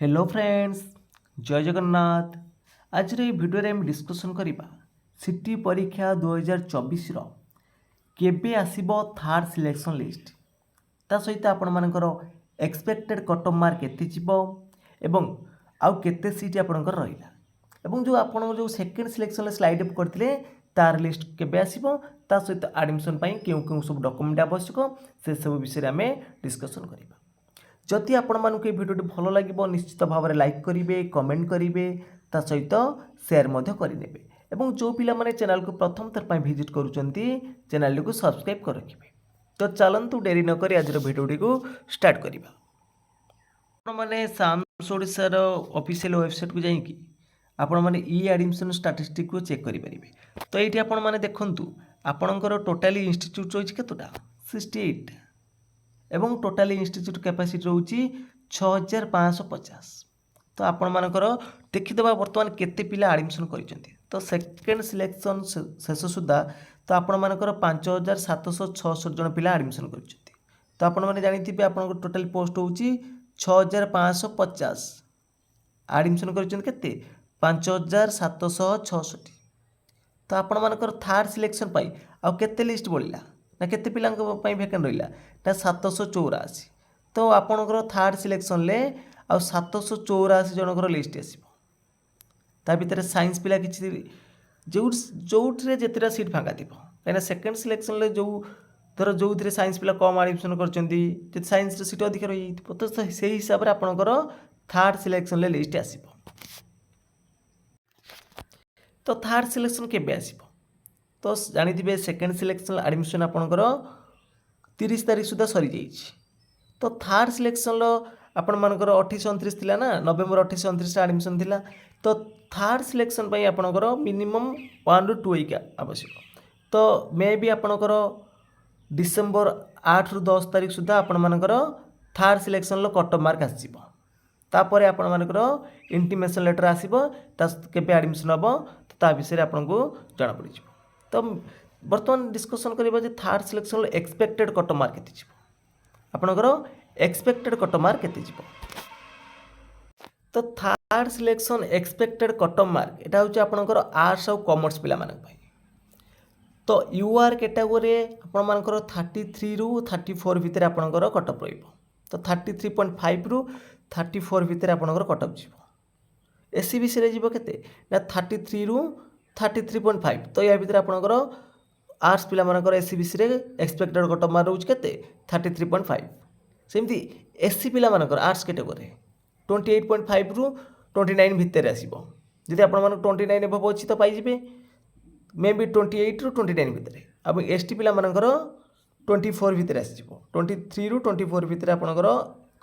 Hello friends, जय जगन्नाथ। आज video आम डिस्कसन करवा सिटी परीक्षा 2024 केबे आसीबो थर्ड सिलेक्शन लिस्ट ता सहित आपण मानकर एक्सपेक्टेड कट ऑफ मार्क केते जीवो एवं आउ केते सीट आपणकर रहिला एवं जो आपण जो सेकंड सिलेक्शन स्लाइड अप करथिले तार लिस्ट केबे आसीबो ता सहित एडमिशन पई केउ सब डॉक्यूमेंट आवश्यक से सब विषय आम डिस्कसन करवा। जदि आपण मानक भिडियो भल लगे निश्चित भाव में लाइक करेंगे, कमेंट करेंगे, ता सहित शेयर करने एवं जो पिला माने चैनल को प्रथम थर पर विजिट करुचंती चैनल को सब्सक्राइब कर रखिए। तो चलतु डेरी नक आज भिडियो को स्टार्ट करवा। आपण मैंने साम्स ओडिशार ऑफिशियल वेबसाइट को जाइए आपण मैंने ई एडमिशन स्टाटिस्टिक को चेक करेंगे। तो ये आपण मैंने देखु आपणकर टोटाली इंस्टीट्यूट रही केतोटा 68 एवं टोटाली इंस्टीट्यूट कैपेसिटी रोची 6550। तो आपण मानकर देखिदेबा वर्तमान केते पिला एडमिशन करिसेंती। तो सेकेंड सिलेक्शन शेष सुधा तो आपण मानकर 5766 जन पिला एडमिशन करिसेंती। तो आपण माने जानिथिबे आपण टोटल पोस्ट होची 6550 एडमिशन करिसेंती केते 5766। तो आपण मानकर थर्ड सिलेक्शन पाई आ केते लिस्ट बोलिला ना केते पिलांक पई वैकेंट रहिला ना 784। तो आपणकर थर्ड सिलेक्शन ले आ 784 जनकर लिस्ट आसीबो। ता भितर साइंस पिला किछि जोउठरे जेतेरा सीट फांका थिबो काना सेकंड सिलेक्शन ले जो धर जोउथरे साइंस पिला कम एडमिशन करचंदी जे साइंस रे सीट अधिक रही थिबो तो सेही हिसाब रे आपणकर थर्ड सिलेक्शन ले लिस्ट आसीबो। तो थर्ड सिलेक्शन केबे आसीबो तो जानिथिबे सेकेंड सिलेक्शन एडमिशन आपणकर 30 तारीख सुधा सरी जाइछि। तो थर्ड सिलेक्शन आपण मानकर 28 29 थिला ना नवेम्बर 28 29 एडमिशन थिला। तो थर्ड सिलेक्शन पई आपणकर मिनिमम 1 ରୁ 2 वीक आवश्यक। तो मे बी आपणकर डिसेंबर 8 ରୁ 10 तारीख सुधा आपण मानकर third selection cut off mark आसीबो। तापर आपण मानकर इंटीमेशन लेटर आसीबो ता केबे एडमिशन हबो ता विषय आपको जना पड़। तो बर्तमान डिस्कसन करिबा जे third selection expected cut off mark केते जीवो आपनकर एक्सपेक्टेड कट ऑफ मार्क केते जीवो। तो third selection expected cut off mark एटा होची आपनकर आर्ट्स और कॉमर्स पिला मानक भाई। तो यूआर कैटेगरी आपण मानकर 33 ରୁ 34 भितर आपनकर कट ऑफ रहिबो। तो 33.5 ରୁ 34 भितर आपनकर कट ऑफ जीवो। एससीबीसी रे जीवो केते ना 33 ରୁ 33.5। तो या भितर आपनकर आर्ट्स पिला मानकर एससीबीसी रे एक्सपेक्टेड कट ऑफ मार्क रोज केते 33.5। सेमती एससी पिला मानकर आर्ट्स कैटेगरी 28.5 ରୁ 29 भितर आसीबो। जदि आपण मानक 29 एबव अछि तो पाई जिबे मे बी 28 ରୁ 29 भितर। अब एसटी पिला मानकर 24 भितर आसीबो 23 ରୁ 24 भितर आपनकर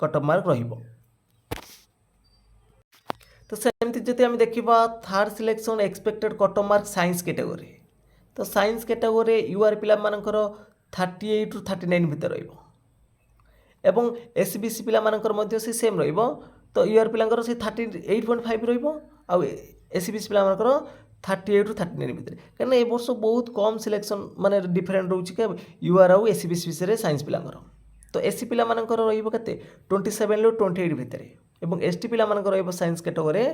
कट ऑफ मार्क रहिबो। तो सेमती जदि आम देखा third selection expected cut off mark science category तो साइंस कैटेगरी यूआर पिला मानकर 38 ରୁ 39 भितर रहिबो एवं एसबीसी पिला मानकर मध्य से सेम रहिबो। तो यूआर पिलांकर से 38.5 रहिबो आ एसबीसी पिला मानकर 38 ରୁ 39 भितर। कारण ए वर्ष बहुत कम सिलेक्शन माने डिफरेंट रोची के यूआर आउ एसबीसी विषय साइंस पिलांकर। तो एससी पिला मानकर रहिबो केते 27 ରୁ 28 भितर एवं एसटी पिला मानकर रहिबो साइंस कैटेगरी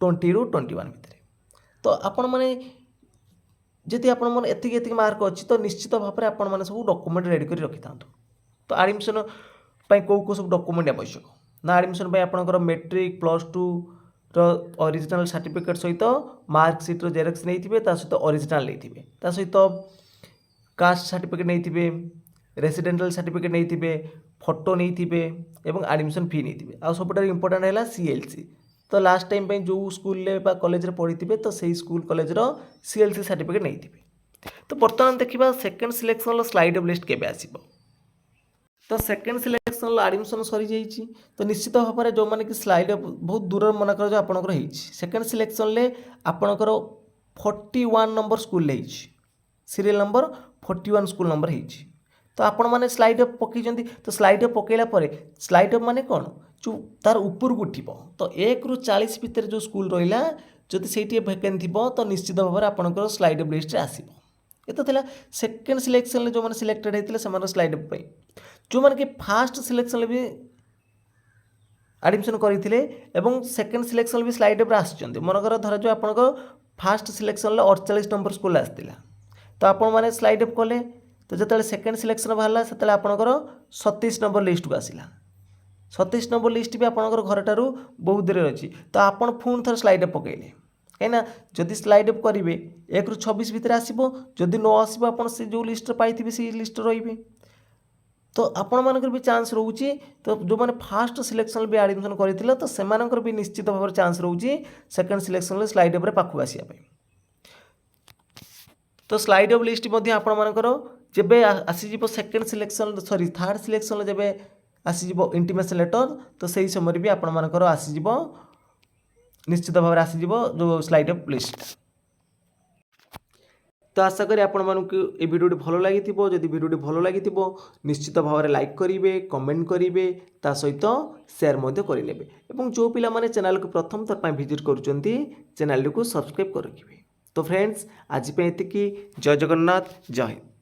20 ରୁ 21 भितर। तो आपण माने जदि आपण मन एतिक मार्क अछि तो निश्चित भाव में आपण माने सब डॉक्यूमेंट रेडी करी रखि थांतु। तो एडमिशन पई को सब डॉक्यूमेंट आवश्यक ना एडमिशन पई आपनकर मैट्रिक +2 रो ओरिजिनल सर्टिफिकेट सहित मार्कशीट रो जेरॉक्स नैथिबे ता सहित ओरिजिनल नैथिबे ता सहित कास्ट सर्टिफिकेट नैथिबे रेसिडेंशियल सर्टिफिकेट नैथिबे फोटो नैथिबे एवं एडमिशन फी नैथिबे। आ सबटा इंपोर्टेंट हैला सीएलसी। तो लास्ट टाइम पे जो स्कूल ले बा कॉलेज रे पढ़ी तो सही स्कूल कॉलेज रो सीएलसी सर्टिफिकेट नैथिबे। तो बर्तमान देखिबा second selection low slide of list केबे आसीबो। तो सेकंड सिलेक्शन लो एडमिशन सरी जाइछि। तो निश्चित भाव में जो माने कि स्लाइड बहुत दूर मन कर जो आपनकर हेछि सेकंड सिलेक्शन ले आपनकर 41 नंबर स्कूल ले हेछि सीरियल नंबर 41 स्कूल नंबर हेछि। तो आपण माने स्लाइड अप पकईचंती। तो स्लाइड अप पकेला परे स्लाइड अप माने कोन जो तार ऊपर को उठिबो। तो 1 ରୁ 40 भितर जो स्कूल रहिला जदि सेठी वैकेंट थिबो तो निश्चित भाव में आपनकर स्लाइड अप लिस्ट रे आसीबो। ये तो थिला सेकंड सिलेक्शन जो माने सिलेक्टेड हेतिले समान स्लाइड अप पई। जो माने कि फास्ट सिलेक्शन भी ଆଡ଼ମିସନ୍ କରିଥିଲେ ଏବଂ ସେକେଣ୍ଡ ସିଲେକ୍ସନ୍ ବି ସ୍ଲାଇଡ୍ ଉପରେ ଆସୁଛନ୍ତି। ମନେକର ଧରାଯାଉ ଆପଣଙ୍କ ଫାର୍ଷ୍ଟ ସିଲେକ୍ସନ୍ରେ 48 ନମ୍ବର ସ୍କୁଲ୍ ଆସିଥିଲା, ତ ଆପଣମାନେ ସ୍ଲାଇଡ୍ ଅପ୍ କଲେ, ତ ଯେତେବେଳେ ସେକେଣ୍ଡ ସିଲେକ୍ସନ୍ ବାହାରିଲା ସେତେବେଳେ ଆପଣଙ୍କର 37 ନମ୍ବର ଲିଷ୍ଟକୁ ଆସିଲା। 37 ନମ୍ବର ଲିଷ୍ଟ ବି ଆପଣଙ୍କର ଘରଠାରୁ ବହୁତ ଦୂରରେ ଅଛି, ତ ଆପଣ ପୁଣି ଥରେ ସ୍ଲାଇଡ୍ ଅପ୍ ପକାଇଲେ। କାହିଁକିନା ଯଦି ସ୍ଲାଇଡ୍ ଅପ୍ କରିବେ 1 ରୁ 26 ଭିତରେ ଆସିବ, ଯଦି ନ ଆସିବ ଆପଣ ସେ ଯେଉଁ ଲିଷ୍ଟରେ ପାଇଥିବେ ସେଇ ଲିଷ୍ଟରେ ରହିବେ। ତ ଆପଣମାନଙ୍କର ବି ଚାନ୍ସ ରହୁଛି, ତ ଯେଉଁମାନେ ଫାର୍ଷ୍ଟ ସିଲେକ୍ସନ୍ ବି ଆଡ଼ମିସନ୍ କରିଥିଲେ ତ ସେମାନଙ୍କର ବି ନିଶ୍ଚିତ ଭାବରେ ଚାନ୍ସ ରହୁଛି ସେକେଣ୍ଡ ସିଲେକ୍ସନ୍ରେ ସ୍ଲାଇଡ୍ ଅପ୍ରେ ପାଖକୁ ଆସିବା ପାଇଁ। ତ ସ୍ଲାଇଡ୍ ଅପ୍ ଲିଷ୍ଟ ମଧ୍ୟ ଆପଣମାନଙ୍କର ଯେବେ ଆସିଯିବ ସେକେଣ୍ଡ ସିଲେକ୍ସନ୍ ଥାର୍ଡ଼ ସିଲେକ୍ସନ୍ରେ ଯେବେ ଆସିଯିବ ଇଣ୍ଟିମେସନ୍ ଲେଟର୍, ତ ସେହି ସମୟରେ ବି ଆପଣମାନଙ୍କର ଆସିଯିବ, ନିଶ୍ଚିତ ଭାବରେ ଆସିଯିବ ଯେଉଁ ସ୍ଲାଇଡ୍ ଅପ୍ ଲିଷ୍ଟ। ତ ଆଶା କরি ଆପଣମାନଙ୍କୁ এই ভিডিওটি ଭଲ ଲାଗିଥିବ। ଯଦି ଭିଡ଼ିଓଟି ଭଲ ଲାଗିଥିବ ନିଶ୍ଚିତ ଭାବରେ ଲାଇକ୍ କରିବେ, କମେଣ୍ଟ କରିବେ, ତା ସହିତ ସେୟାର ମଧ୍ୟ କରିନେବେ ଏବଂ ଯେଉଁ ପିଲାମାନେ ଚ୍ୟାନେଲକୁ ପ୍ରଥମ ଥର ପାଇଁ ଭିଜିଟ୍ କରୁଛନ୍ତି ଚ୍ୟାନେଲଟିକୁ ସବସ୍କ୍ରାଇବ୍ କରି ରଖିବେ। ତ ଫ୍ରେଣ୍ଡସ୍, ଆଜି ପାଇଁ ଏତିକି। ଜୟ ଜଗନ୍ନାଥ, ଜୟ ହିନ୍ଦ।